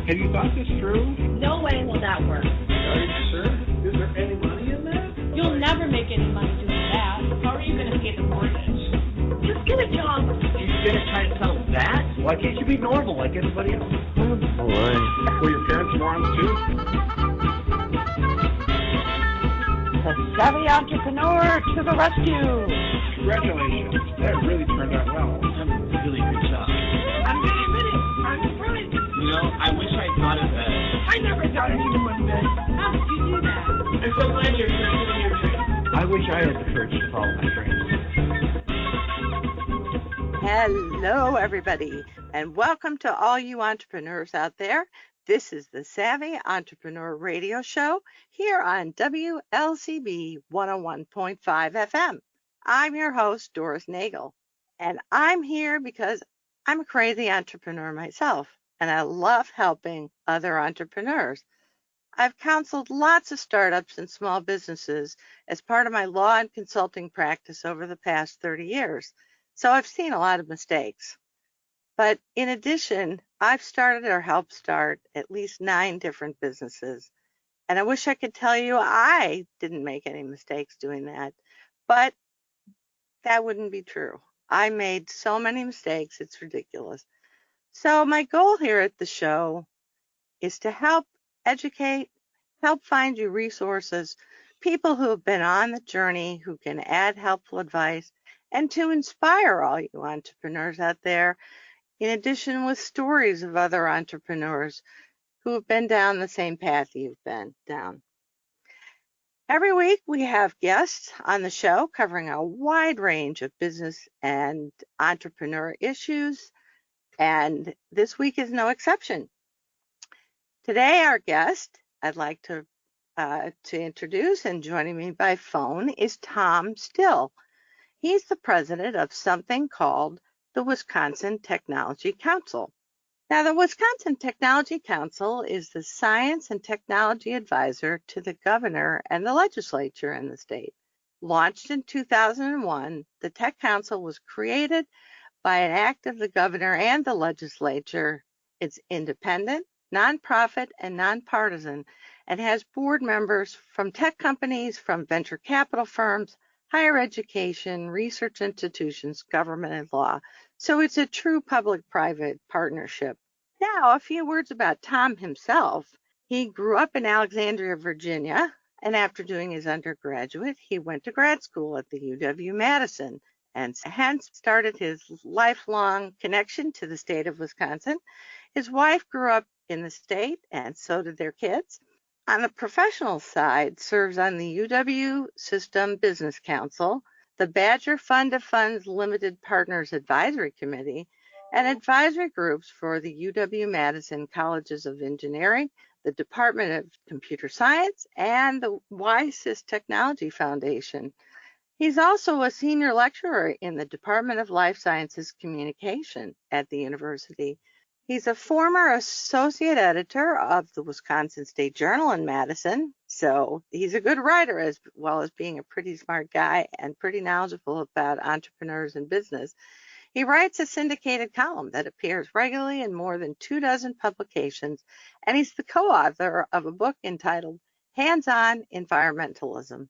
Have you thought this through? No way will that work. Are you sure? Is there any money in that? You'll never make any money doing that. How are you going to pay the mortgage? Just get a job. You're going to try and sell that? Why can't you be normal like everybody else? All right. Were your parents morons too? The Savvy Entrepreneur to the rescue. Congratulations. That really turned out well. Really good job. I'm going to admit it. I'm surprised. You know, I wish I thought of that. I never thought anyone would do that. How did you do that? I'm so glad you're pursuing your dream. I wish I had the courage to follow my dreams. Hello, everybody, and welcome to all you entrepreneurs out there. This is the Savvy Entrepreneur Radio Show here on WLCB 101.5 FM. I'm your host, Doris Nagel, and I'm here because I'm a crazy entrepreneur myself, and I love helping other entrepreneurs. I've counseled lots of startups and small businesses as part of my law and consulting practice over the past 30 years, so I've seen a lot of mistakes. But in addition, I've started or helped start at least 9 different businesses. And I wish I could tell you I didn't make any mistakes doing that, but that wouldn't be true. I made so many mistakes, it's ridiculous. So my goal here at the show is to help educate, help find you resources, people who have been on the journey, who can add helpful advice, and to inspire all you entrepreneurs out there, in addition with stories of other entrepreneurs who have been down the same path you've been down. Every week we have guests on the show covering a wide range of business and entrepreneur issues, and this week is no exception. Today our guest I'd like to introduce, and joining me by phone is Tom Still. He's the president of something called the Wisconsin Technology Council. Now, the Wisconsin Technology Council is the science and technology advisor to the governor and the legislature in the state. Launched in 2001, the Tech Council was created by an act of the governor and the legislature. It's independent, nonprofit, and nonpartisan, and has board members from tech companies, from venture capital firms, higher education, research institutions, government, and law. So it's a true public-private partnership. Now, a few words about Tom himself. He grew up in Alexandria, Virginia, and after doing his undergraduate, he went to grad school at the UW-Madison, and hence started his lifelong connection to the state of Wisconsin. His wife grew up in the state, and so did their kids. On the professional side, serves on the UW System Business Council, the Badger Fund of Funds Limited Partners Advisory Committee, and advisory groups for the UW-Madison Colleges of Engineering, the Department of Computer Science, and the WISYS Technology Foundation. He's also a senior lecturer in the Department of Life Sciences Communication at the university. He's a former associate editor of the Wisconsin State Journal in Madison, so he's a good writer as well as being a pretty smart guy and pretty knowledgeable about entrepreneurs and business. He writes a syndicated column that appears regularly in more than 24 publications, and he's the co-author of a book entitled Hands-On Environmentalism.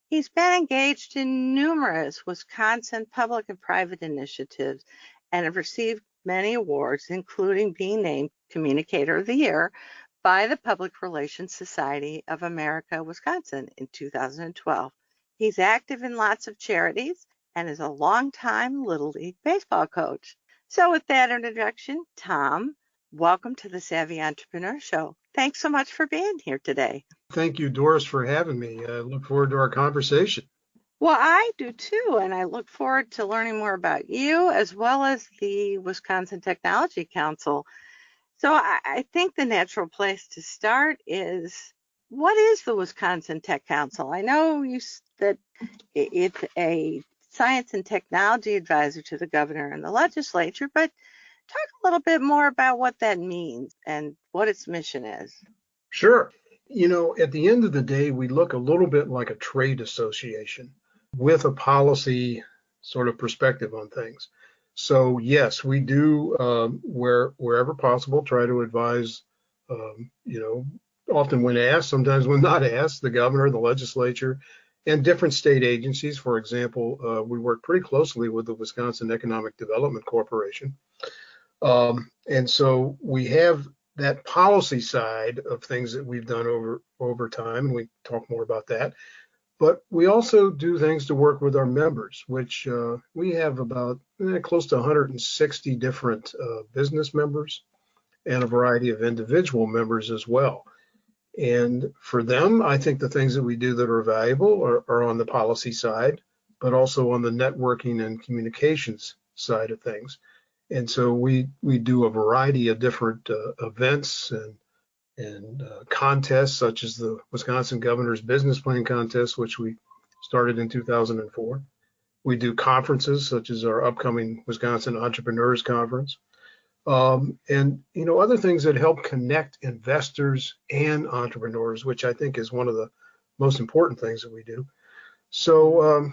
He's been engaged in numerous Wisconsin public and private initiatives and have received many awards, including being named Communicator of the Year by the Public Relations Society of America, Wisconsin in 2012. He's active in lots of charities and is a longtime Little League baseball coach. So with that introduction, Tom, welcome to the Savvy Entrepreneur Show. Thanks so much for being here today. Thank you, Doris, for having me. I look forward to our conversation. Well, I do too, and I look forward to learning more about you as well as the Wisconsin Technology Council. So I think the natural place to start is, what is the Wisconsin Tech Council? I know that it's a science and technology advisor to the governor and the legislature, but talk a little bit more about what that means and what its mission is. Sure. You know, at the end of the day, we look a little bit like a trade association with a policy sort of perspective on things. So yes, we do, wherever possible, try to advise You know, often when asked, sometimes when not asked, the governor, the legislature, and different state agencies. For example, we work pretty closely with the Wisconsin Economic Development Corporation. And so we have that policy side of things that we've done over time, and we talk more about that. But we also do things to work with our members, which we have about close to 160 different business members and a variety of individual members as well. And for them, I think the things that we do that are valuable are on the policy side, but also on the networking and communications side of things. And so we do a variety of different events and contests, such as the Wisconsin Governor's Business Plan Contest, which we started in 2004. We do conferences, such as our upcoming Wisconsin Entrepreneurs Conference. And, you know, other things that help connect investors and entrepreneurs, which I think is one of the most important things that we do. So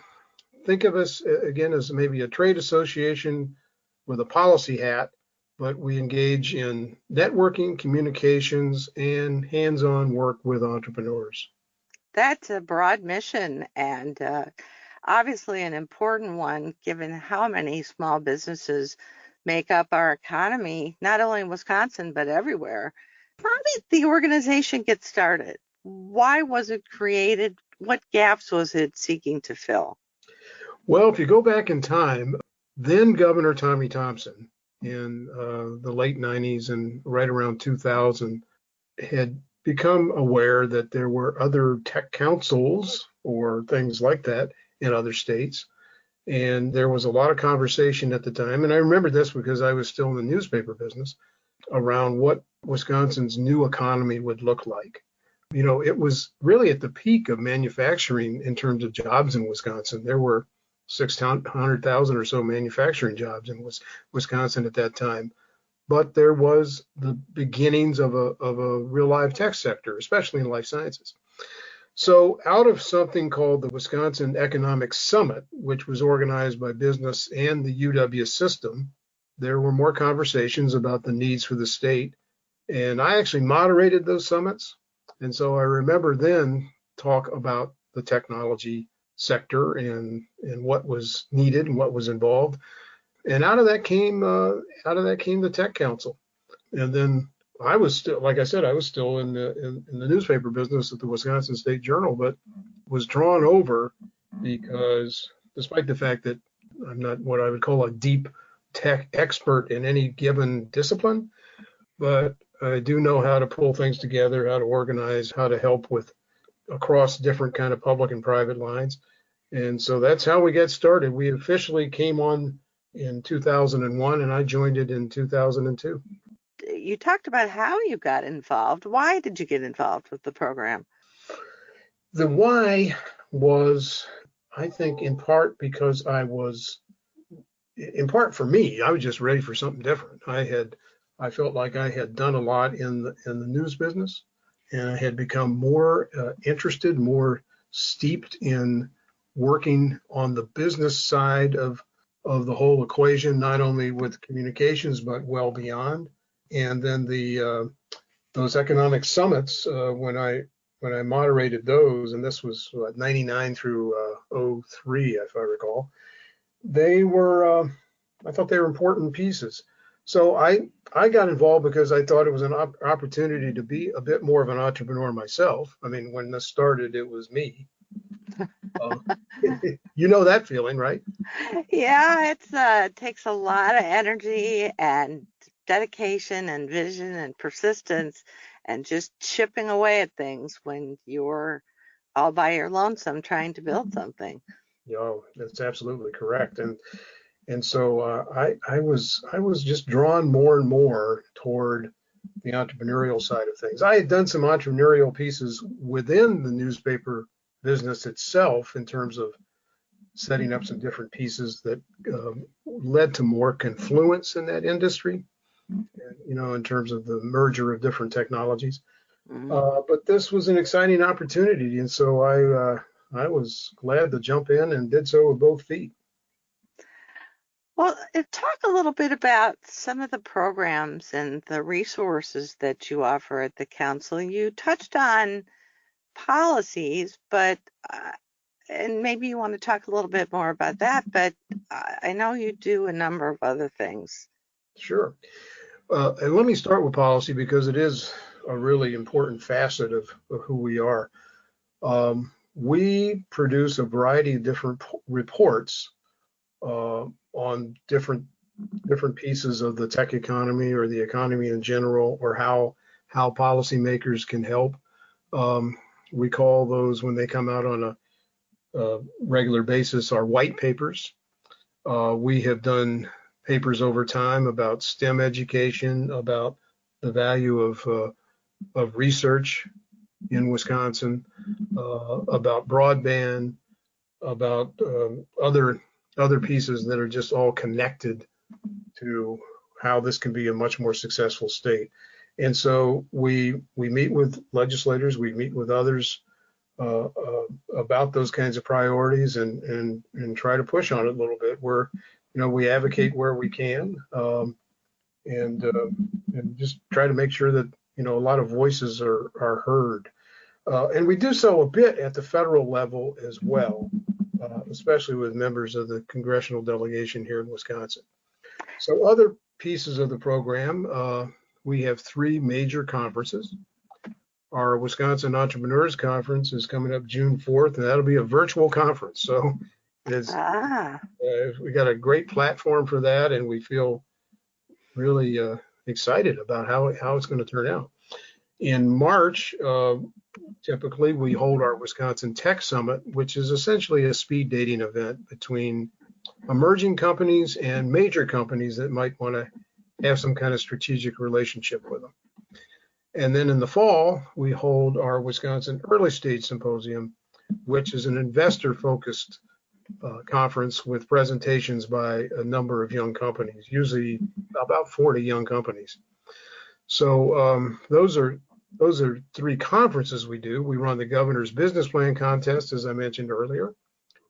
think of us, again, as maybe a trade association with a policy hat, but we engage in networking, communications, and hands-on work with entrepreneurs. That's a broad mission, and obviously an important one, given how many small businesses make up our economy, not only in Wisconsin, but everywhere. How did the organization get started? Why was it created? What gaps was it seeking to fill? Well, if you go back in time, then Governor Tommy Thompson in the late 90s and right around 2000 had become aware that there were other tech councils or things like that in other states. And there was a lot of conversation at the time. And I remember this because I was still in the newspaper business around what Wisconsin's new economy would look like. You know, it was really at the peak of manufacturing in terms of jobs in Wisconsin. There were 600,000 or so manufacturing jobs in Wisconsin at that time. But there was the beginnings of a real live tech sector, especially in life sciences. So out of something called the Wisconsin Economic Summit, which was organized by business and the UW system, there were more conversations about the needs for the state. And I actually moderated those summits. And so I remember then talk about the technology sector and what was needed and what was involved. And out of that came the Tech Council. And then I was still, like I said, I was still in the newspaper business at the Wisconsin State Journal, but was drawn over because despite the fact that I'm not what I would call a deep tech expert in any given discipline, but I do know how to pull things together, how to organize, how to help with across different kind of public and private lines. And so that's how we got started. We officially came on in 2001 and I joined it in 2002. You talked about how you got involved. Why did you get involved with the program? The why was, I think, in part because in part for me, I was just ready for something different. I felt like I had done a lot in the news business, and I had become more interested, more steeped in working on the business side of the whole equation, not only with communications, but well beyond. And then those economic summits, when I moderated those, and this was 99 through 03, if I recall, they were, I thought they were important pieces. So I got involved because I thought it was an opportunity to be a bit more of an entrepreneur myself. I mean, when this started, it was me. You know that feeling, right? Yeah, it takes a lot of energy and dedication and vision and persistence and just chipping away at things when you're all by your lonesome trying to build something. Yeah, that's absolutely correct. And so I was just drawn more and more toward the entrepreneurial side of things. I had done some entrepreneurial pieces within the newspaper business itself in terms of setting up some different pieces that led to more confluence in that industry, you know, in terms of the merger of different technologies. But this was an exciting opportunity, and so I was glad to jump in and did so with both feet. Well, talk a little bit about some of the programs and the resources that you offer at the council. You touched on policies, but and maybe you want to talk a little bit more about that, but I know you do a number of other things. Sure. And let me start with policy because it is a really important facet of who we are. We produce a variety of different reports on different pieces of the tech economy or the economy in general, or how policymakers can help. We call those, when they come out on a regular basis, our white papers. We have done papers over time about STEM education, about the value of research in Wisconsin, about broadband, about other pieces that are just all connected to how this can be a much more successful state. And so we meet with legislators, we meet with others about those kinds of priorities and try to push on it a little bit. We advocate where we can, and just try to make sure that a lot of voices are heard. And we do so a bit at the federal level as well, especially with members of the congressional delegation here in Wisconsin. So other pieces of the program, we have 3 major conferences. Our Wisconsin Entrepreneurs Conference is coming up June 4th, and that'll be a virtual conference. So we got a great platform for that, and we feel really excited about how it's going to turn out. In March, typically we hold our Wisconsin Tech Summit, which is essentially a speed dating event between emerging companies and major companies that might want to have some kind of strategic relationship with them. And then in the fall, we hold our Wisconsin Early Stage Symposium, which is an investor-focused conference with presentations by a number of young companies, usually about 40 young companies. So those are 3 conferences we do. We run the Governor's Business Plan Contest, as I mentioned earlier.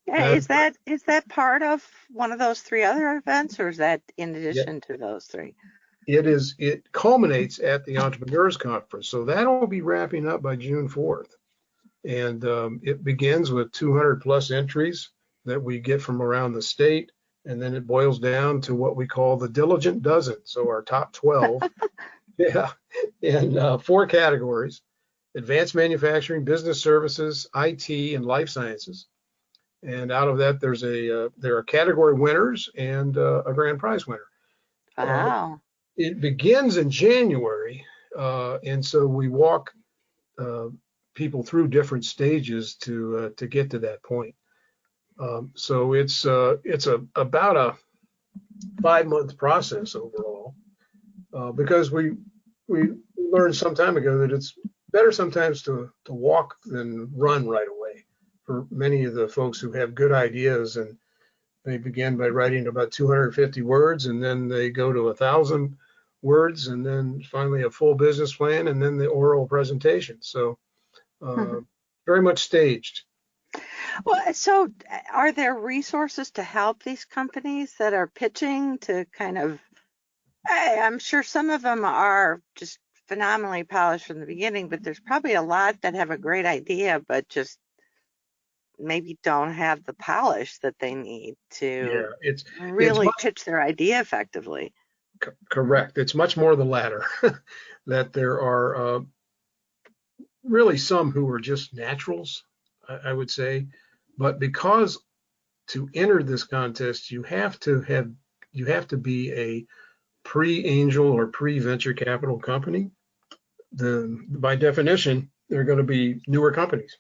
Yeah, is that part of one of those 3 other events, or is that in addition to those 3? It culminates at the Entrepreneurs Conference. So that'll be wrapping up by June 4th. And it begins with 200 plus entries that we get from around the state. And then it boils down to what we call the Diligent Dozen. So our top 12, in 4 categories: advanced manufacturing, business services, IT, and life sciences. And out of that, there are category winners and a grand prize winner. Wow. It begins in January, and so we walk people through different stages to get to that point. So it's about a 5-month process overall, because we learned some time ago that it's better sometimes to walk than run right away. For many of the folks who have good ideas, and they begin by writing about 250 words, and then they go to 1,000 words, and then finally a full business plan, and then the oral presentation. So very much staged. Well, so are there resources to help these companies that are pitching to kind of, I'm sure some of them are just phenomenally polished from the beginning, but there's probably a lot that have a great idea, but just maybe don't have the polish that they need to really pitch their idea effectively. Correct. It's much more the latter, that there are really some who are just naturals, I would say. But because to enter this contest, you have to be a pre-angel or pre-venture capital company. By definition, they're going to be newer companies.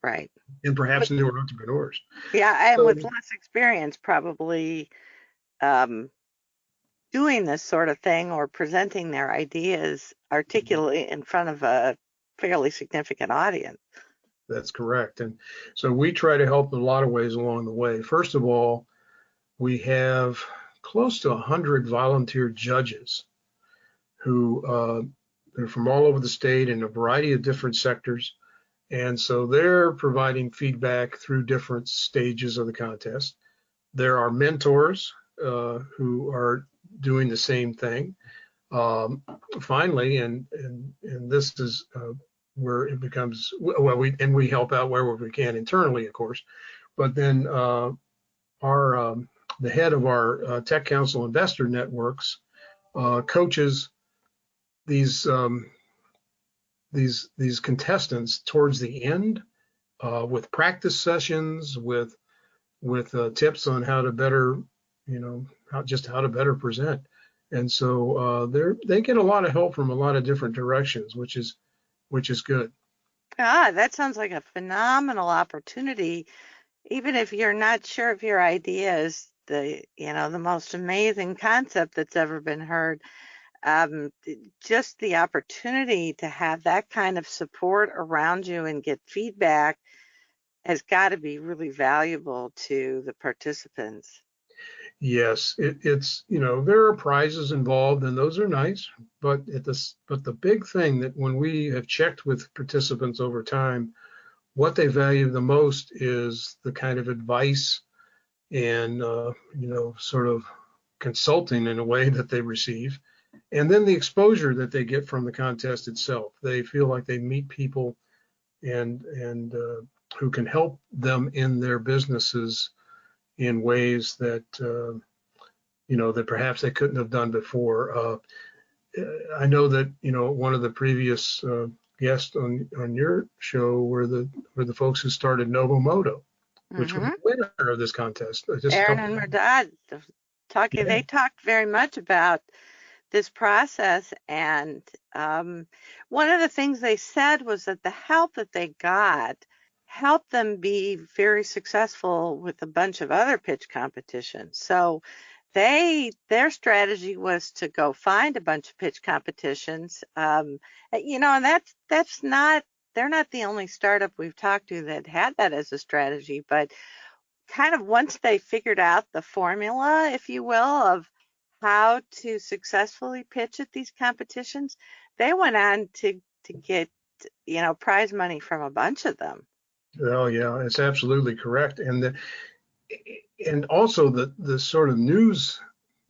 Right. And perhaps newer entrepreneurs. Yeah, and with less experience, probably doing this sort of thing or presenting their ideas articulately in front of a fairly significant audience. That's correct. And so we try to help in a lot of ways along the way. First of all, we have close to 100 volunteer judges who they're from all over the state in a variety of different sectors. And so they're providing feedback through different stages of the contest. There are mentors who are doing the same thing. Finally, and this is where it becomes, well, we help out wherever we can internally, of course, but then the head of our Tech Council Investor Networks coaches these contestants towards the end with practice sessions, with tips on how to better, how to better present. And so they get a lot of help from a lot of different directions, which is good. Ah, that sounds like a phenomenal opportunity. Even if you're not sure if your idea is the most amazing concept that's ever been heard, just the opportunity to have that kind of support around you and get feedback has got to be really valuable to the participants. Yes, it's there are prizes involved, and those are nice, but the big thing that when we have checked with participants over time, what they value the most is the kind of advice and sort of consulting in a way that they receive, and then the exposure that they get from the contest itself. They feel like they meet people and who can help them in their businesses in ways that that perhaps they couldn't have done before. I know that one of the previous guests on your show were the folks who started Novomoto, which was the winner of this contest. Aaron and Merdad they talked very much about this process, and one of the things they said was that the help that they got helped them be very successful with a bunch of other pitch competitions. So their strategy was to go find a bunch of pitch competitions, and they're not the only startup we've talked to that had that as a strategy, but kind of once they figured out the formula, if you will, of how to successfully pitch at these competitions, they went on to get prize money from a bunch of them. Oh yeah, it's absolutely correct, and also the sort of news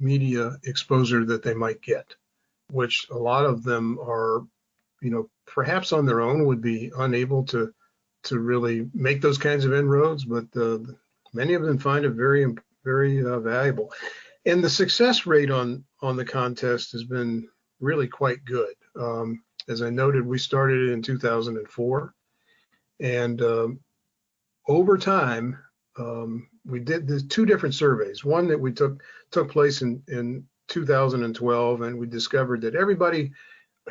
media exposure that they might get, which a lot of them are, perhaps on their own would be unable to really make those kinds of inroads, but many of them find it very, very valuable. And the success rate on the contest has been really quite good. As I noted, we started it in 2004. And over time, we did the two different surveys. One that we took place in 2012, and we discovered that everybody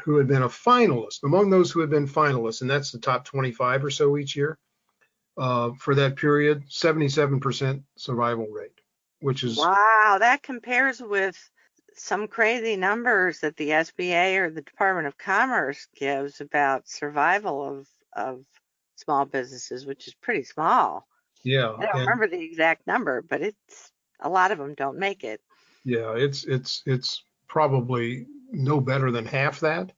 who had been a finalist, among those who had been finalists, and that's the top 25 or so each year, for that period, 77% survival rate, which is... Wow, that compares with some crazy numbers that the SBA or the Department of Commerce gives about survival of small businesses, which is pretty small. Yeah. I don't remember the exact number, but it's a lot of them don't make it. Yeah, it's probably no better than half that.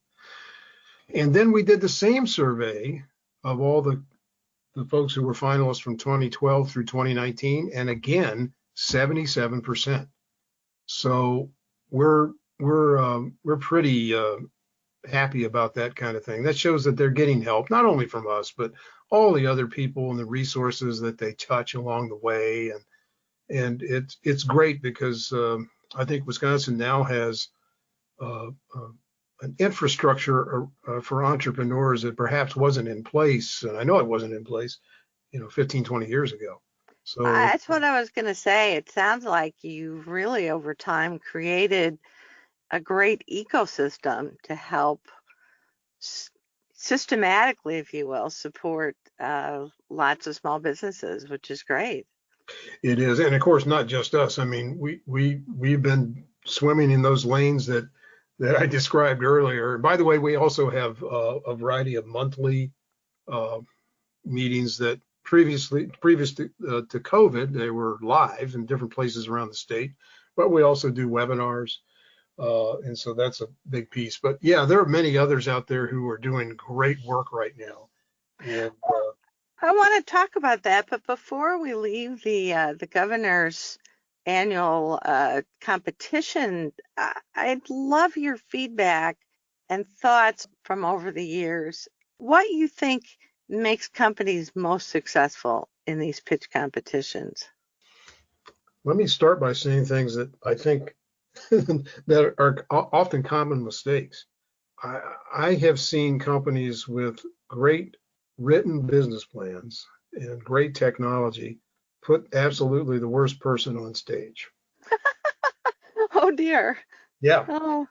And then we did the same survey of all the folks who were finalists from 2012 through 2019, and again, 77%. So we're pretty happy about that kind of thing. That shows that they're getting help, not only from us, but all the other people and the resources that they touch along the way. And it's great because I think Wisconsin now has an infrastructure for entrepreneurs that perhaps wasn't in place. And I know it wasn't in place, 15, 20 years ago. So that's what I was going to say. It sounds like you've really over time created a great ecosystem to help systematically, if you will, support lots of small businesses, which is great. It is. And of course, not just us. I mean, we've been swimming in those lanes that I described earlier. By the way, we also have a variety of monthly meetings that previous to COVID, they were live in different places around the state, but we also do webinars. And so that's a big piece. But yeah, there are many others out there who are doing great work right now. And I want to talk about that, but before we leave the governor's annual competition. I'd love your feedback and thoughts from over the years. What you think makes companies most successful in these pitch competitions? Let me start by saying things that I think that are often common mistakes. I have seen companies with great written business plans and great technology put absolutely the worst person on stage. Oh dear. Yeah. Oh.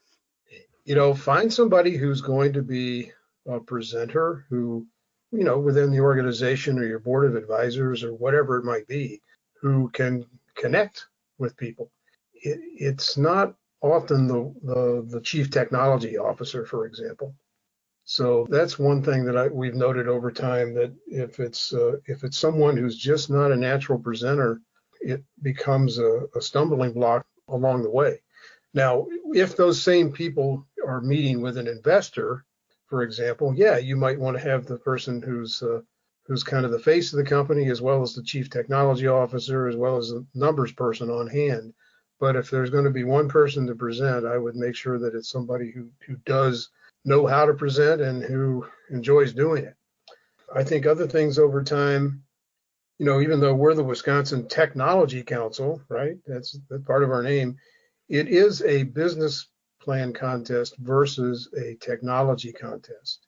Find somebody who's going to be a presenter who, within the organization or your board of advisors or whatever it might be, who can connect with people. It's not often the chief technology officer, for example. So that's one thing that we've noted over time, that if it's someone who's just not a natural presenter, it becomes a stumbling block along the way. Now, if those same people are meeting with an investor, for example, yeah, you might want to have the person who's kind of the face of the company, as well as the chief technology officer, as well as the numbers person on hand. But if there's going to be one person to present, I would make sure that it's somebody who does know how to present and who enjoys doing it. I think other things over time, even though we're the Wisconsin Technology Council, right? That's part of our name. It is a business plan contest versus a technology contest.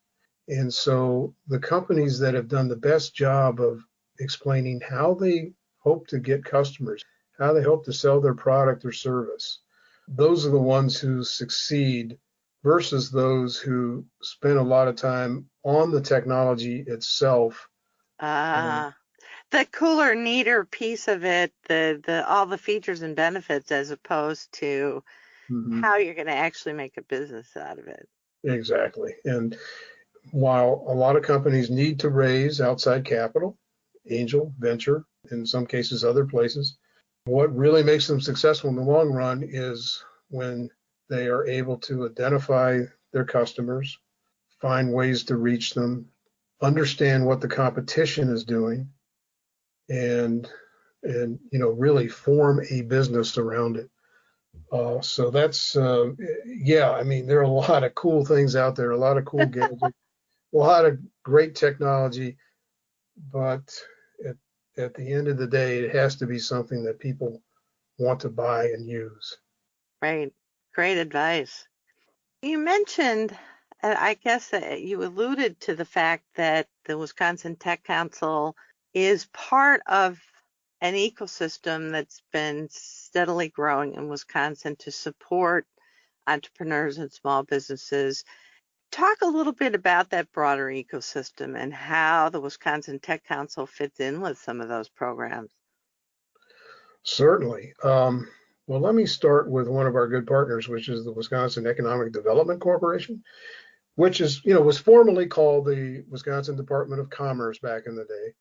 And so the companies that have done the best job of explaining how they hope to get customers, how they hope to sell their product or service, those are the ones who succeed versus those who spend a lot of time on the technology itself. The cooler, neater piece of it, the all the features and benefits, as opposed to how you're going to actually make a business out of it. Exactly. And while a lot of companies need to raise outside capital, angel, venture, in some cases other places, what really makes them successful in the long run is when they are able to identify their customers, find ways to reach them, understand what the competition is doing, and really form a business around it. So that's there are a lot of cool things out there, a lot of cool gadgets, a lot of great technology, but at the end of the day, it has to be something that people want to buy and use. Right. Great advice. You mentioned, I guess you alluded to the fact that the Wisconsin Tech Council is part of an ecosystem that's been steadily growing in Wisconsin to support entrepreneurs and small businesses. Talk a little bit about that broader ecosystem and how the Wisconsin Tech Council fits in with some of those programs. Certainly. Well, let me start with one of our good partners, which is the Wisconsin Economic Development Corporation, which is, was formerly called the Wisconsin Department of Commerce back in the day.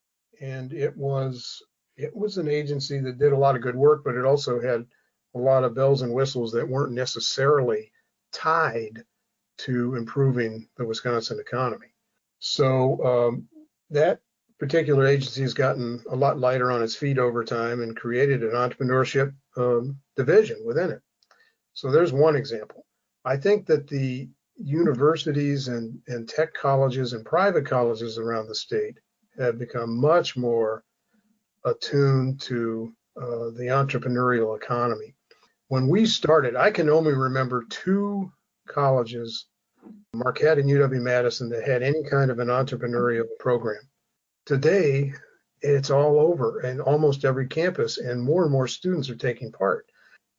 And it was an agency that did a lot of good work, but it also had a lot of bells and whistles that weren't necessarily tied to improving the Wisconsin economy. So that particular agency has gotten a lot lighter on its feet over time and created an entrepreneurship division within it. So there's one example. I think that the universities and tech colleges and private colleges around the state have become much more attuned to the entrepreneurial economy. When we started, I can only remember two colleges, Marquette and UW-Madison, that had any kind of an entrepreneurial program. Today, it's all over and almost every campus, and more students are taking part.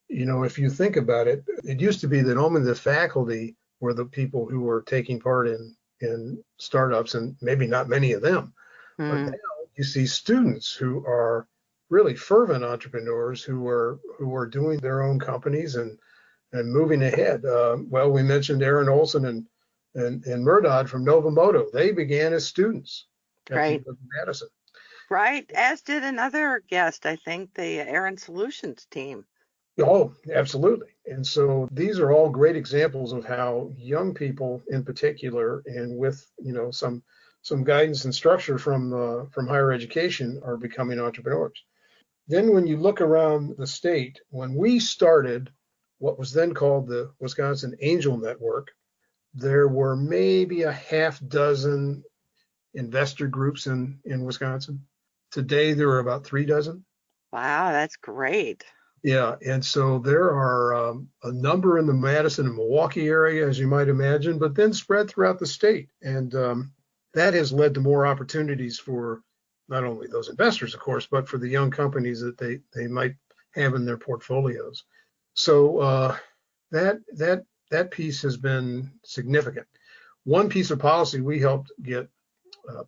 If you think about it, it used to be that only the faculty were the people who were taking part in startups, and maybe not many of them. But now you see students who are really fervent entrepreneurs who are doing their own companies and moving ahead. Well, we mentioned Aaron Olson and Murdad from Novamoto. They began as students at Madison. Right, as did another guest, I think, the Aaron Solutions team. Oh, absolutely. And so these are all great examples of how young people in particular, and with some guidance and structure from higher education, are becoming entrepreneurs. then when you look around the state, when we started what was then called the Wisconsin Angel Network, there were maybe a half dozen investor groups in Wisconsin. Today, there are about 3 dozen. Wow, that's great. Yeah, and so there are a number in the Madison and Milwaukee area, as you might imagine, but then spread throughout the state. And that has led to more opportunities for not only those investors, of course, but for the young companies that they might have in their portfolios. So that piece has been significant. One piece of policy we helped get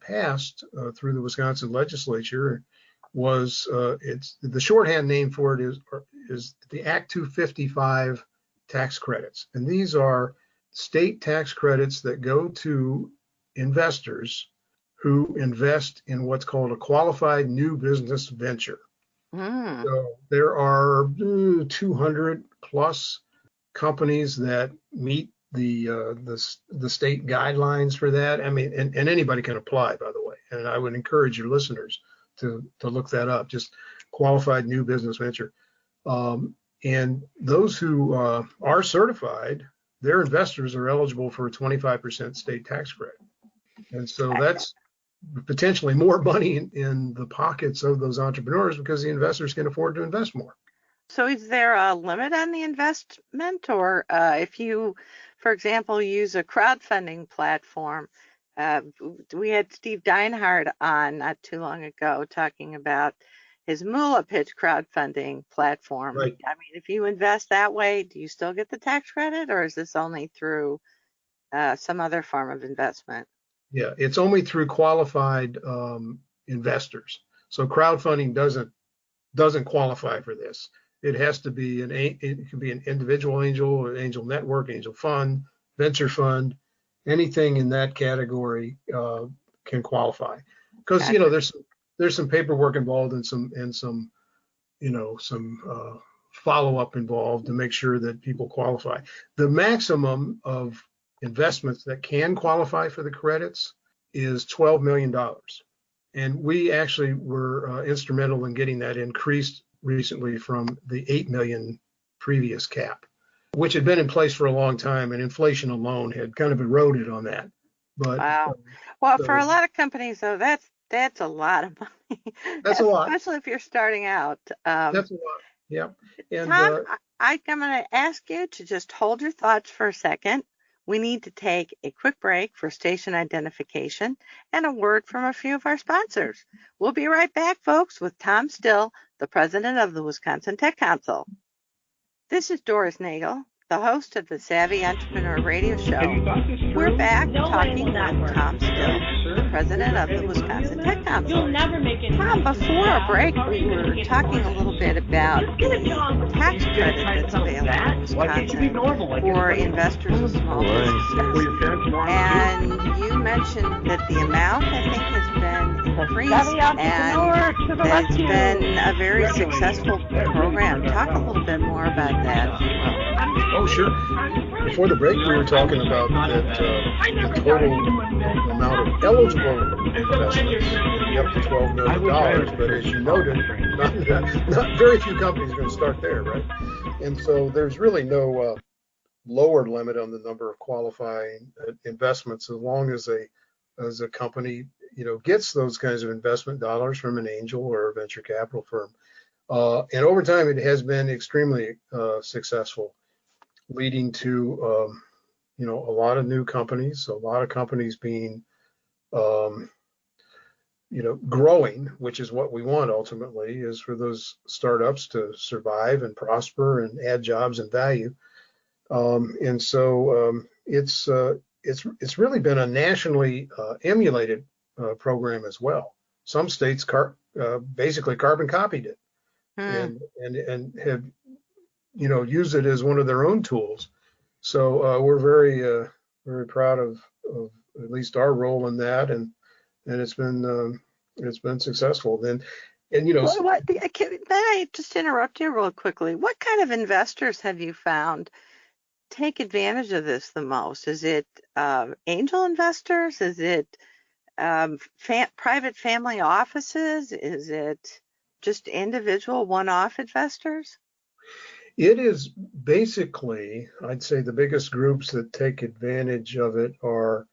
passed through the Wisconsin legislature was it's the shorthand name for it is the Act 255 tax credits, and these are state tax credits that go to investors who invest in what's called a qualified new business venture. So there are 200 plus companies that meet the state guidelines for that. I mean, and anybody can apply, by the way. And I would encourage your listeners to look that up. Just qualified new business venture. And those who are certified, their investors are eligible for a 25% state tax credit. And so that's potentially more money in the pockets of those entrepreneurs because the investors can afford to invest more. So is there a limit on the investment, or if you, for example, use a crowdfunding platform? We had Steve Deinhardt on not too long ago talking about his Moolah Pitch crowdfunding platform. Right. I mean, if you invest that way, do you still get the tax credit, or is this only through some other form of investment? Yeah, it's only through qualified investors. So crowdfunding doesn't qualify for this. It has to be it can be an individual angel, an angel network, angel fund, venture fund, anything in that category can qualify. Because there's some paperwork involved and some follow-up involved to make sure that people qualify. The maximum of investments that can qualify for the credits is $12 million. And we actually were instrumental in getting that increased recently from the 8 million previous cap, which had been in place for a long time, and inflation alone had kind of eroded on that. But wow. Well, for a lot of companies, though, that's a lot of money. That's a lot, especially if you're starting out. That's a lot. Yeah. And Tom, I'm going to ask you to just hold your thoughts for a second. We need to take a quick break for station identification and a word from a few of our sponsors. We'll be right back, folks, with Tom Still, the president of the Wisconsin Tech Council. This is Doris Nagel, the host of the Savvy Entrepreneur Radio Show. We're back talking with Tom Still, the president of the Wisconsin Tech Council. Tom, before our break, we were talking a little bit about the tax credit that's available in Wisconsin for investors of small businesses. And you mentioned that the amount, I think, has been increased, and that's been a very successful program. Talk a little bit more about that. Oh, sure. Before the break, we were talking about that the total amount of eligible investments would be up to $12 million. But as you noted, not very few companies are going to start there, right? And so there's really no lower limit on the number of qualifying investments as long as a company gets those kinds of investment dollars from an angel or a venture capital firm. And over time, it has been extremely successful, leading to a lot of new companies, a lot of companies being growing, which is what we want ultimately, is for those startups to survive and prosper and add jobs and value. And so it's really been a nationally emulated program as well. Some states basically carbon copied it and have use it as one of their own tools. So we're very proud of at least our role in that, and it's been successful. Then, and can I just interrupt you real quickly? What kind of investors have you found take advantage of this the most? Is it angel investors? Is it private family offices? Is it just individual one-off investors? It is basically, I'd say the biggest groups that take advantage of it are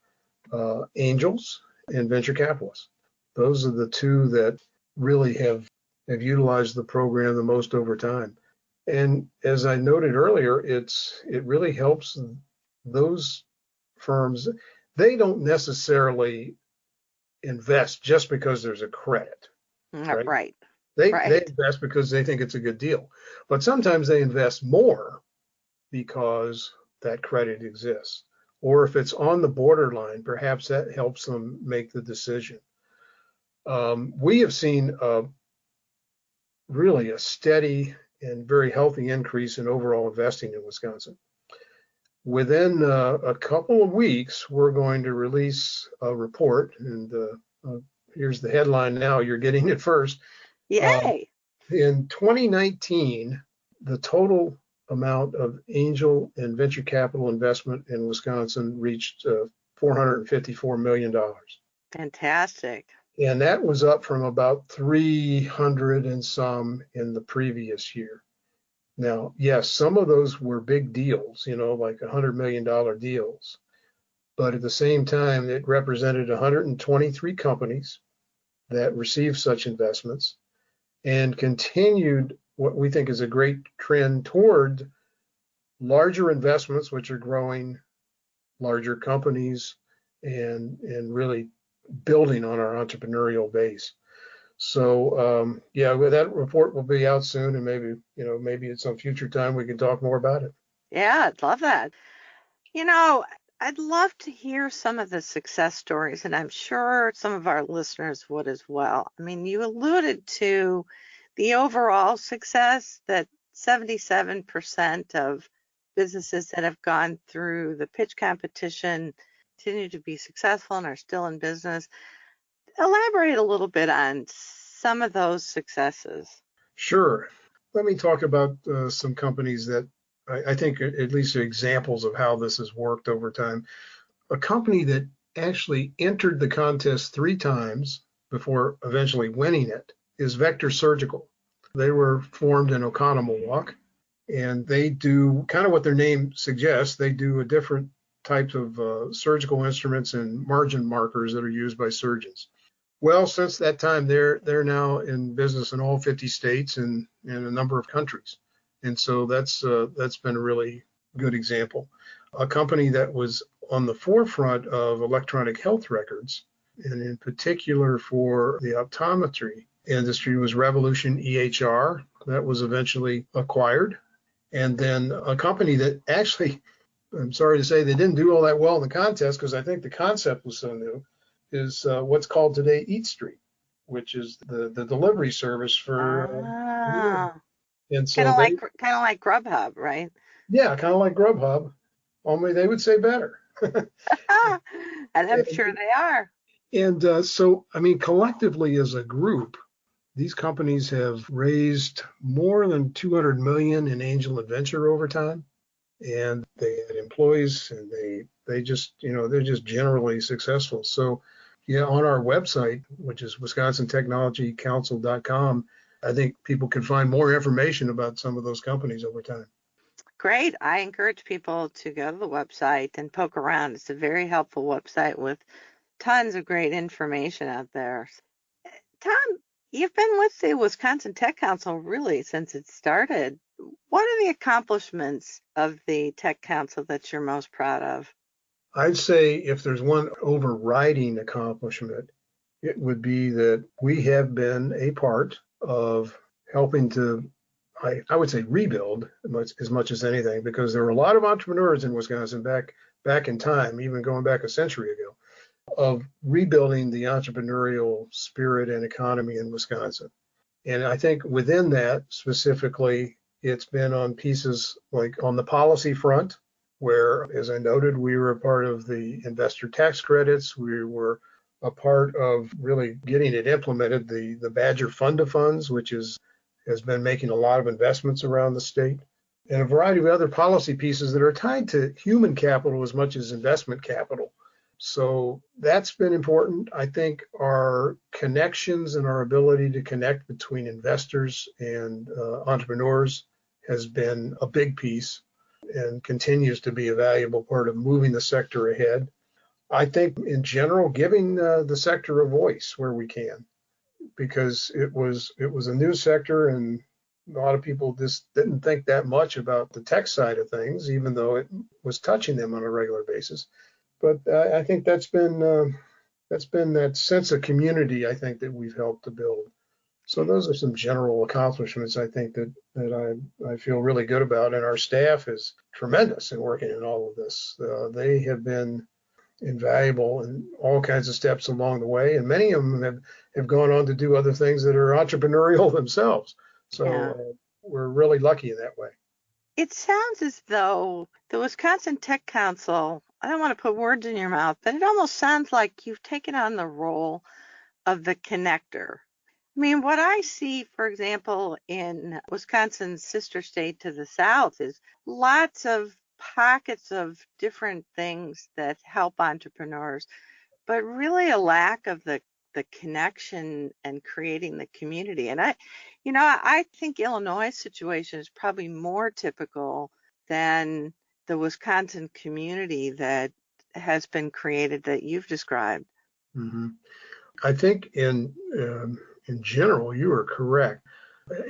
angels and venture capitalists. Those are the two that really have utilized the program the most over time. And as I noted earlier, it really helps those firms. They don't necessarily invest just because there's a credit. Right. They invest because they think it's a good deal. But sometimes they invest more because that credit exists. Or if it's on the borderline, perhaps that helps them make the decision. We have seen really a steady and very healthy increase in overall investing in Wisconsin. Within a couple of weeks, we're going to release a report, and here's the headline now. You're getting it first. Yay! In 2019, the total amount of angel and venture capital investment in Wisconsin reached $454 million. Fantastic. And that was up from about 300 and some in the previous year. Now, yes, some of those were big deals, like $100 million deals. But at the same time, it represented 123 companies that received such investments and continued what we think is a great trend toward larger investments, which are growing larger companies and really building on our entrepreneurial base. So that report will be out soon, and maybe at some future time we can talk more about it. Yeah, I'd love that. I'd love to hear some of the success stories, and I'm sure some of our listeners would as well. I mean, you alluded to the overall success that 77% of businesses that have gone through the pitch competition continue to be successful and are still in business. Elaborate a little bit on some of those successes. Sure. Let me talk about some companies that I think at least are examples of how this has worked over time. A company that actually entered the contest 3 times before eventually winning it is Vector Surgical. They were formed in Oconomowoc, and they do kind of what their name suggests. They do a different types of surgical instruments and margin markers that are used by surgeons. Well, since that time, they're now in business in all 50 states and in a number of countries. And so that's been a really good example. A company that was on the forefront of electronic health records, and in particular for the optometry industry, was Revolution EHR. That was eventually acquired. And then a company that actually, I'm sorry to say, they didn't do all that well in the contest because I think the concept was so new, is what's called today Eat Street, which is the delivery service for. And so kind of like Grubhub, right? Yeah, kind of like Grubhub, only they would say better. And I'm sure they are. And so, I mean, collectively as a group, these companies have raised more than $200 million in angel and venture over time, and they had employees, and they just, they're just generally successful. So, yeah, on our website, which is WisconsinTechnologyCouncil.com, I think people can find more information about some of those companies over time. Great. I encourage people to go to the website and poke around. It's a very helpful website with tons of great information out there. Tom, you've been with the Wisconsin Tech Council really since it started. What are the accomplishments of the Tech Council that you're most proud of? I'd say if there's one overriding accomplishment, it would be that we have been a part of helping to, I would say, rebuild as much as anything, because there were a lot of entrepreneurs in Wisconsin back in time, even going back a century ago, of rebuilding the entrepreneurial spirit and economy in Wisconsin. And I think within that specifically, it's been on pieces like on the policy front, where, as I noted, we were a part of the investor tax credits. We were a part of really getting it implemented, the Badger Fund of Funds, which has been making a lot of investments around the state, and a variety of other policy pieces that are tied to human capital as much as investment capital. So that's been important. I think our connections and our ability to connect between investors and entrepreneurs has been a big piece and continues to be a valuable part of moving the sector ahead. I think in general, giving the sector a voice where we can, because it was a new sector and a lot of people just didn't think that much about the tech side of things, even though it was touching them on a regular basis. But I think that's been that sense of community, I think, that we've helped to build. So those are some general accomplishments I think that I feel really good about. And our staff is tremendous in working in all of this. They have been invaluable in all kinds of steps along the way. And many of them have gone on to do other things that are entrepreneurial themselves. So we're really lucky in that way. It sounds as though the Wisconsin Tech Council, I don't want to put words in your mouth, but it almost sounds like you've taken on the role of the connector. I mean, what I see, for example, in Wisconsin's sister state to the south is lots of pockets of different things that help entrepreneurs, but really a lack of the connection and creating the community. And I think Illinois' situation is probably more typical than the Wisconsin community that has been created that you've described. Mm-hmm. I think in general, you are correct.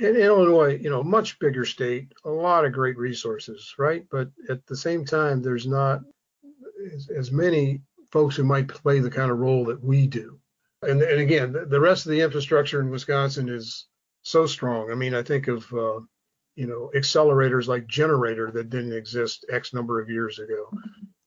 In Illinois, much bigger state, a lot of great resources, right? But at the same time, there's not as many folks who might play the kind of role that we do. And again, the rest of the infrastructure in Wisconsin is so strong. I mean, I think of, accelerators like Generator that didn't exist X number of years ago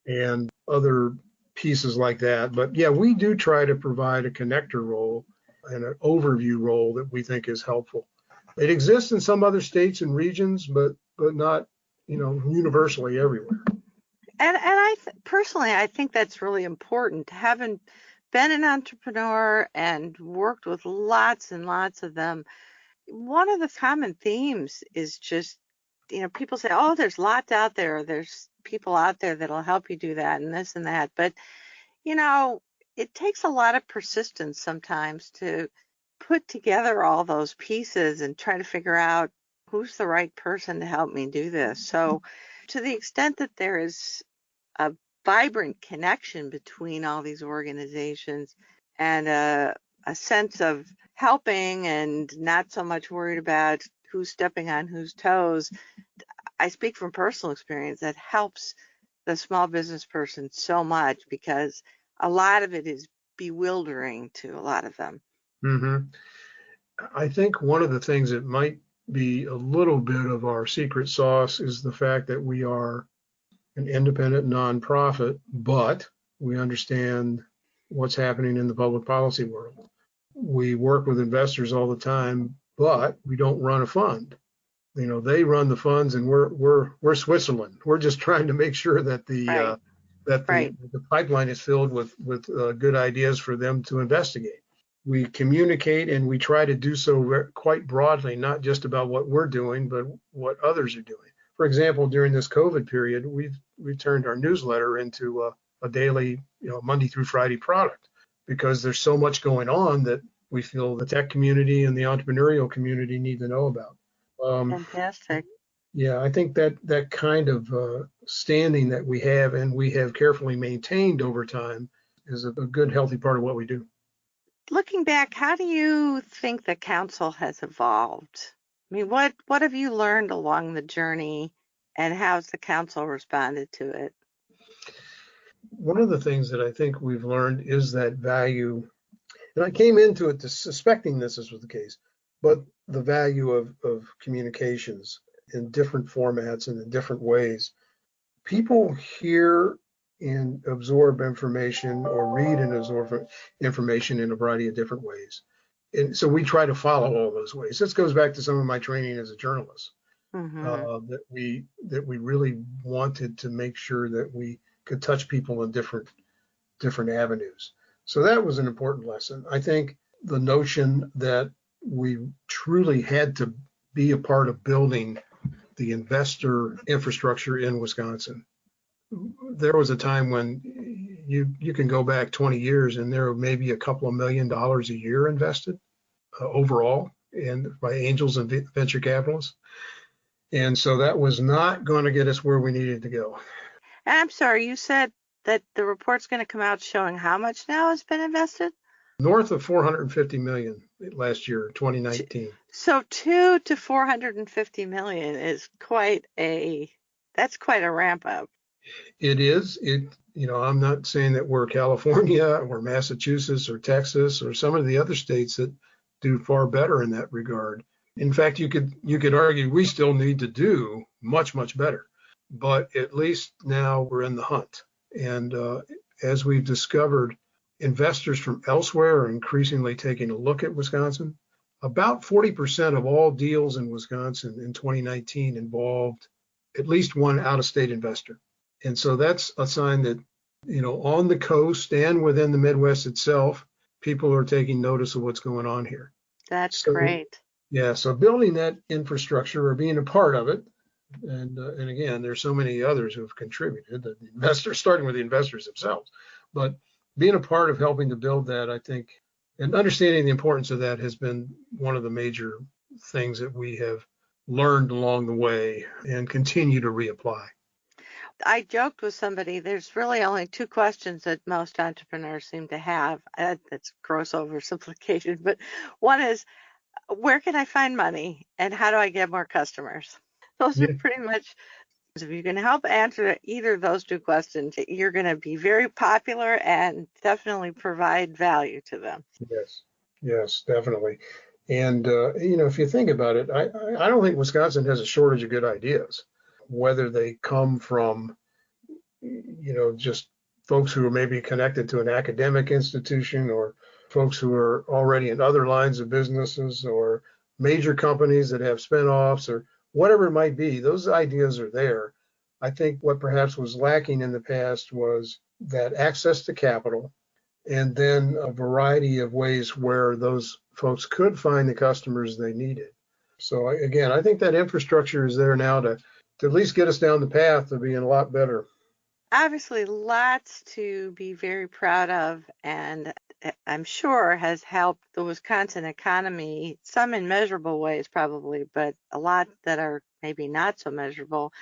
and other pieces like that. But yeah, we do try to provide a connector role and an overview role that we think is helpful. It exists in some other states and regions, but not, universally everywhere. And personally, I think that's really important. Having been an entrepreneur and worked with lots and lots of them, one of the common themes is just, people say, oh, there's lots out there. There's people out there that'll help you do that and this and that. But, it takes a lot of persistence sometimes to put together all those pieces and try to figure out who's the right person to help me do this. So to the extent that there is a vibrant connection between all these organizations and a sense of helping and not so much worried about who's stepping on whose toes, I speak from personal experience, that helps the small business person so much, because a lot of it is bewildering to a lot of them. Mm-hmm. I think one of the things that might be a little bit of our secret sauce is the fact that we are an independent nonprofit, but we understand what's happening in the public policy world. We work with investors all the time, but we don't run a fund. They run the funds, and we're Switzerland. We're just trying to make sure that the pipeline is filled with good ideas for them to investigate. We communicate, and we try to do so quite broadly, not just about what we're doing, but what others are doing. For example, during this COVID period, we've turned our newsletter into a daily, Monday through Friday product, because there's so much going on that we feel the tech community and the entrepreneurial community need to know about. Fantastic. Yeah, I think that kind of standing that we have and we have carefully maintained over time is a good, healthy part of what we do. Looking back, how do you think the council has evolved? I mean, what have you learned along the journey, and how's the council responded to it? One of the things that I think we've learned is that value, and I came into it suspecting this was the case, but the value of communications in different formats and in different ways. People hear and absorb information or read and absorb information in a variety of different ways. And so we try to follow all those ways. This goes back to some of my training as a journalist, that we really wanted to make sure that we could touch people in different avenues. So that was an important lesson. I think the notion that we truly had to be a part of building the investor infrastructure in Wisconsin. There was a time when you can go back 20 years and there may be a couple of $1 million a year invested overall by angels and venture capitalists. And so that was not going to get us where we needed to go. I'm sorry, you said that the report's going to come out showing how much now has been invested? North of 450 million last year, 2019. So 2 to 450 million is quite a ramp up. It is. I'm not saying that we're California or Massachusetts or Texas or some of the other states that do far better in that regard. In fact, you could argue we still need to do much, much better. But at least now we're in the hunt. And as we've discovered, investors from elsewhere are increasingly taking a look at Wisconsin. About 40% of all deals in Wisconsin in 2019 involved at least one out-of-state investor. And so that's a sign that, on the coast and within the Midwest itself, people are taking notice of what's going on here. That's great. Yeah, so building that infrastructure or being a part of it, and again, there's so many others who have contributed, the investors, starting with the investors themselves, but being a part of helping to build that, I think, and understanding the importance of that has been one of the major things that we have learned along the way and continue to reapply. I joked with somebody, there's really only 2 questions that most entrepreneurs seem to have. That's gross oversimplification, but one is, where can I find money and how do I get more customers? Those are pretty much, if you can help answer either of those 2 questions, you're going to be very popular and definitely provide value to them. Yes, definitely. And, if you think about it, I don't think Wisconsin has a shortage of good ideas, whether they come from, just folks who are maybe connected to an academic institution or folks who are already in other lines of businesses or major companies that have spinoffs or whatever it might be. Those ideas are there. I think what perhaps was lacking in the past was that access to capital and then a variety of ways where those folks could find the customers they needed. So again, I think that infrastructure is there now to at least get us down the path to being a lot better. Obviously, lots to be very proud of, and I'm sure has helped the Wisconsin economy, some in measurable ways probably, but a lot that are maybe not so measurable.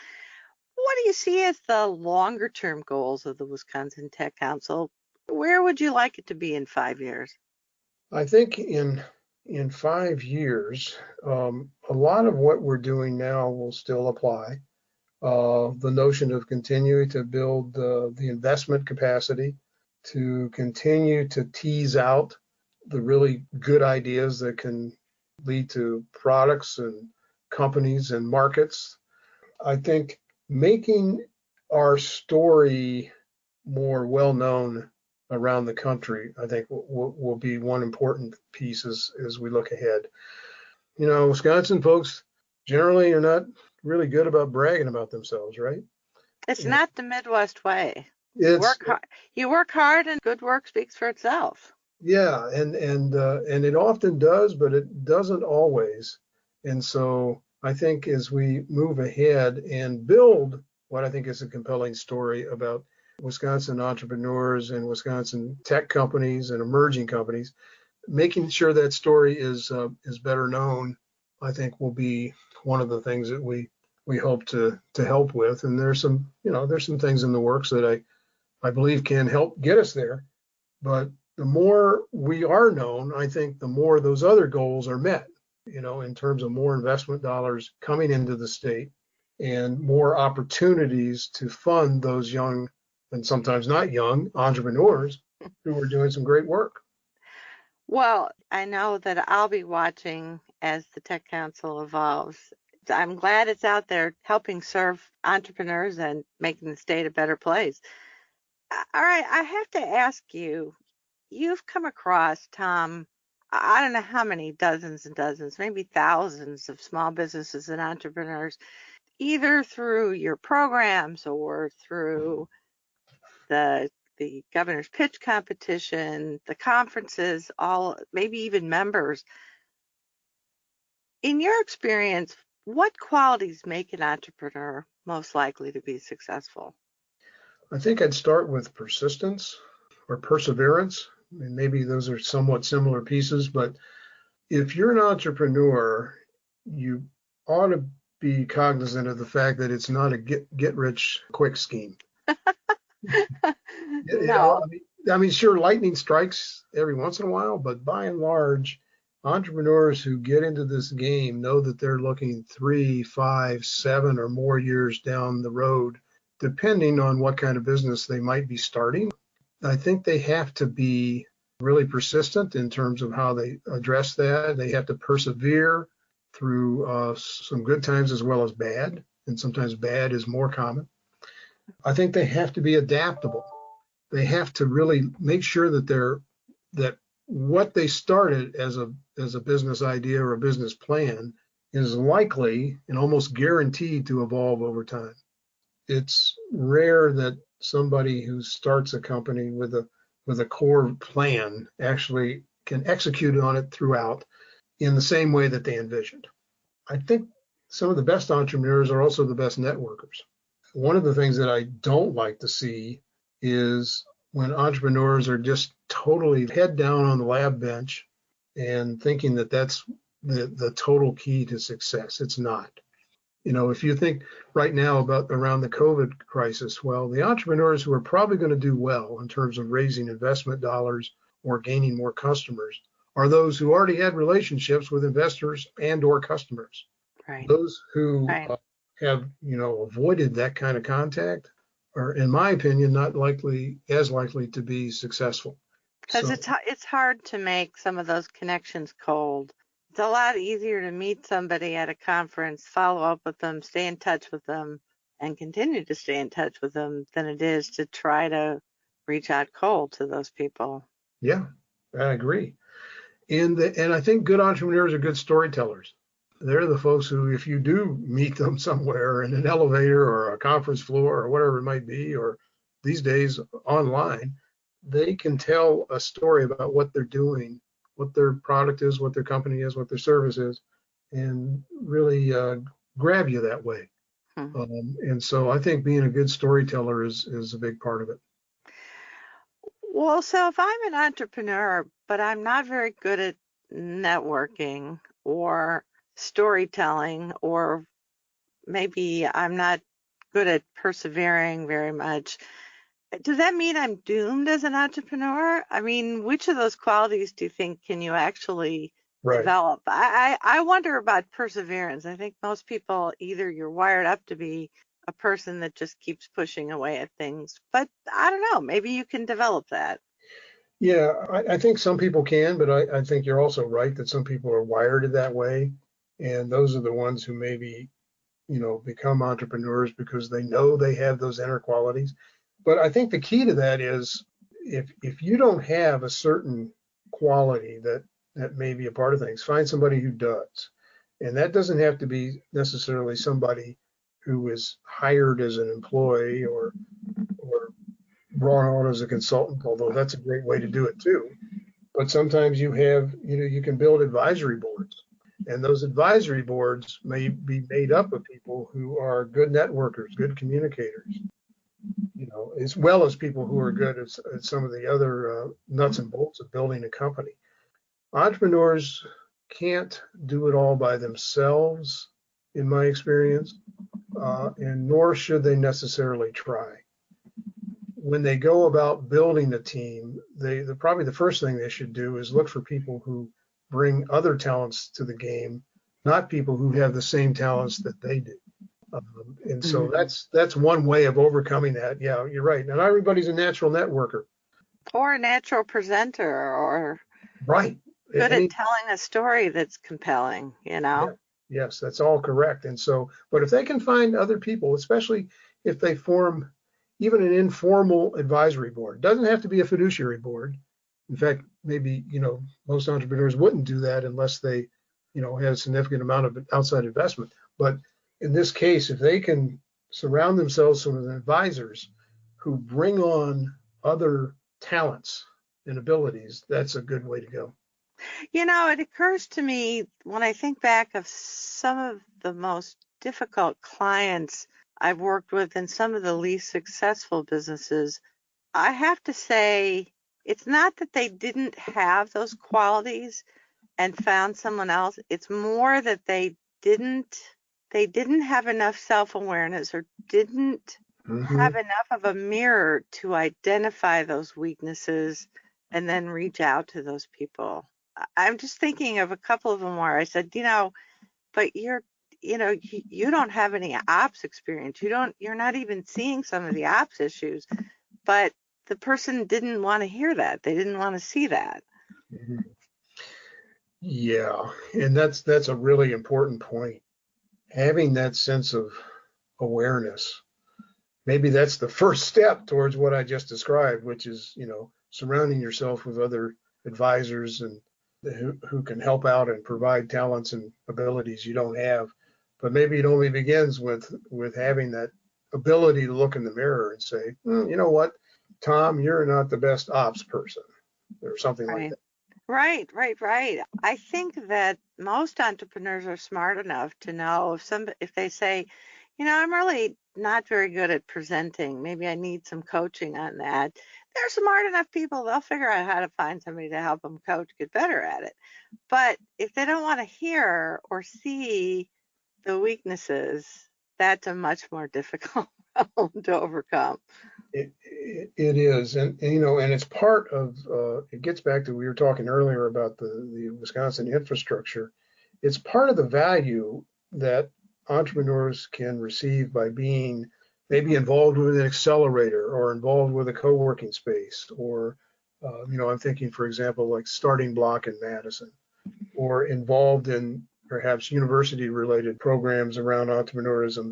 What do you see as the longer term goals of the Wisconsin Tech Council? Where would you like it to be in 5 years? I think in 5 years, a lot of what we're doing now will still apply. The notion of continuing to build the investment capacity, to continue to tease out the really good ideas that can lead to products and companies and markets. I think making our story more well-known around the country, I think will be one important piece as we look ahead. Wisconsin folks generally are not really good about bragging about themselves, right? It's not the Midwest way. You work hard and good work speaks for itself. Yeah, and it often does, but it doesn't always. And so I think as we move ahead and build what I think is a compelling story about Wisconsin entrepreneurs and Wisconsin tech companies and emerging companies, making sure that story is better known, I think will be one of the things that we hope to help with. And there's some things in the works that I believe can help get us there. But the more we are known, I think the more those other goals are met, in terms of more investment dollars coming into the state and more opportunities to fund those young and sometimes not young entrepreneurs who are doing some great work. Well, I know that I'll be watching as the Tech Council evolves. I'm glad it's out there helping serve entrepreneurs and making the state a better place. All right, I have to ask you, you've come across, Tom, I don't know how many dozens and dozens, maybe thousands of small businesses and entrepreneurs, either through your programs or through the governor's pitch competition, the conferences, maybe even members. In your experience, what qualities make an entrepreneur most likely to be successful? I think I'd start with persistence or perseverance. And maybe those are somewhat similar pieces, but if you're an entrepreneur, you ought to be cognizant of the fact that it's not a get rich quick scheme. No. I mean, sure, lightning strikes every once in a while, but by and large, entrepreneurs who get into this game know that they're looking 3, 5, 7 or more years down the road, depending on what kind of business they might be starting. I think they have to be really persistent in terms of how they address that. They have to persevere through some good times as well as bad, and sometimes bad is more common. I think they have to be adaptable. They have to really make sure that what they started as a business idea or a business plan is likely and almost guaranteed to evolve over time. It's rare that somebody who starts a company with a core plan actually can execute on it throughout in the same way that they envisioned. I think some of the best entrepreneurs are also the best networkers. One of the things that I don't like to see is when entrepreneurs are just totally head down on the lab bench and thinking that that's the total key to success. It's not. You know, if you think right now about around the COVID crisis, well, the entrepreneurs who are probably going to do well in terms of raising investment dollars or gaining more customers are those who already had relationships with investors and or customers. Right. Those who Right. have, avoided that kind of contact are, in my opinion, not as likely to be successful. Because So, it's hard to make some of those connections cold. It's a lot easier to meet somebody at a conference, follow up with them, stay in touch with them, and continue to stay in touch with them than it is to try to reach out cold to those people. yeah, I agree. And I think good entrepreneurs are good storytellers. They're the folks who, if you do meet them somewhere in an elevator or a conference floor or whatever it might be, or these days online, they can tell a story about what they're doing, what their product is, what their company is, what their service is, and really grab you that way. And so I think being a good storyteller is a big part of it. Well, so if I'm an entrepreneur, but I'm not very good at networking or storytelling, or maybe I'm not good at persevering very much, does that mean I'm doomed as an entrepreneur? I mean, which of those qualities do you think can you actually develop? I wonder about perseverance. I think most people, either you're wired up to be a person that just keeps pushing away at things, but I don't know, maybe you can develop that. Yeah, I think some people can, but I think you're also right that some people are wired that way. And those are the ones who maybe, become entrepreneurs because they know they have those inner qualities. But I think the key to that is if you don't have a certain quality that may be a part of things, find somebody who does. And that doesn't have to be necessarily somebody who is hired as an employee or brought on as a consultant, although that's a great way to do it too. But sometimes you can build advisory boards, and those advisory boards may be made up of people who are good networkers, good communicators, as well as people who are good at some of the other nuts and bolts of building a company. Entrepreneurs can't do it all by themselves, in my experience, and nor should they necessarily try. When they go about building a team, probably the first thing they should do is look for people who bring other talents to the game, not people who have the same talents that they do. And so that's one way of overcoming that. Yeah, you're right. Not everybody's a natural networker. Or a natural presenter, or right. Good at telling a story that's compelling, Yeah. Yes, that's all correct. And so, but if they can find other people, especially if they form even an informal advisory board, it doesn't have to be a fiduciary board. In fact, maybe, most entrepreneurs wouldn't do that unless they, had a significant amount of outside investment. But in this case, if they can surround themselves with advisors who bring on other talents and abilities, that's a good way to go. It occurs to me when I think back of some of the most difficult clients I've worked with in some of the least successful businesses, I have to say it's not that they didn't have those qualities and found someone else. It's more that they didn't have enough self-awareness or didn't have enough of a mirror to identify those weaknesses and then reach out to those people. I'm just thinking of a couple of them where I said, but you don't have any ops experience. You're not even seeing some of the ops issues, but the person didn't want to hear that. They didn't want to see that. Yeah, and that's a really important point. Having that sense of awareness, maybe that's the first step towards what I just described, which is, surrounding yourself with other advisors and who can help out and provide talents and abilities you don't have. But maybe it only begins with having that ability to look in the mirror and say, you know what, Tom, you're not the best ops person, or something like that. Right. I think that most entrepreneurs are smart enough to know if they say, I'm really not very good at presenting. Maybe I need some coaching on that. They're smart enough people. They'll figure out how to find somebody to help them get better at it. But if they don't want to hear or see the weaknesses, that's a much more difficult problem to overcome. It is, and it's part of. It gets back to we were talking earlier about the Wisconsin infrastructure. It's part of the value that entrepreneurs can receive by being maybe involved with an accelerator or involved with a co-working space, or I'm thinking, for example, like Starting Block in Madison, or involved in perhaps university-related programs around entrepreneurism.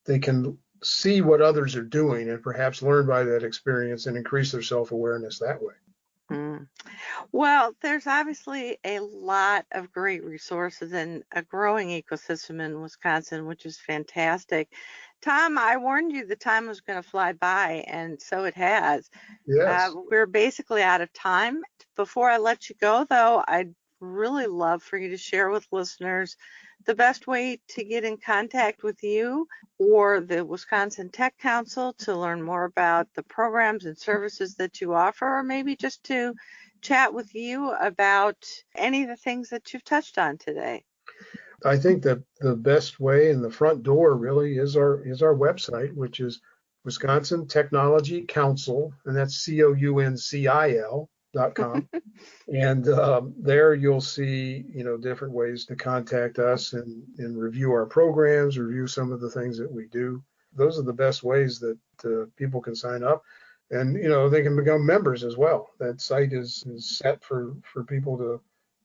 They can see what others are doing and perhaps learn by that experience and increase their self-awareness that way. Well, there's obviously a lot of great resources and a growing ecosystem in Wisconsin, which is fantastic. Tom, I warned you the time was going to fly by, and so it has. Yes. We're basically out of time. Before I let you go, though, I'd really love for you to share with listeners the best way to get in contact with you or the Wisconsin Tech Council to learn more about the programs and services that you offer, or maybe just to chat with you about any of the things that you've touched on today. I think that the best way in the front door really is our website, which is Wisconsin Technology Council, and that's COUNCIL.com. And there you'll see, different ways to contact us and review our programs, review some of the things that we do. Those are the best ways that people can sign up. And, they can become members as well. That site is set for people to,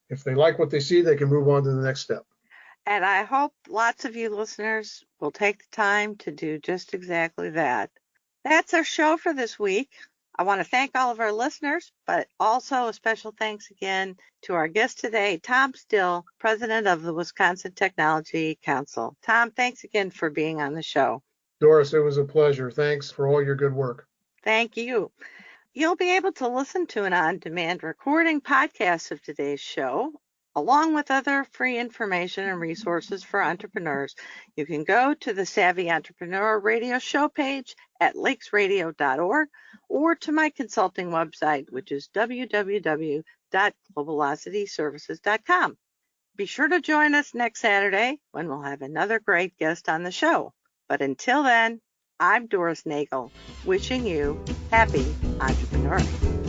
if they like what they see, they can move on to the next step. And I hope lots of you listeners will take the time to do just exactly that. That's our show for this week. I want to thank all of our listeners, but also a special thanks again to our guest today, Tom Still, president of the Wisconsin Technology Council. Tom, thanks again for being on the show. Doris, it was a pleasure. Thanks for all your good work. Thank you. You'll be able to listen to an on-demand recording podcast of today's show, along with other free information and resources for entrepreneurs. You can go to the Savvy Entrepreneur Radio Show page at lakesradio.org or to my consulting website, which is www.globalocityservices.com. Be sure to join us next Saturday when we'll have another great guest on the show. But until then, I'm Doris Nagel, wishing you happy entrepreneuring.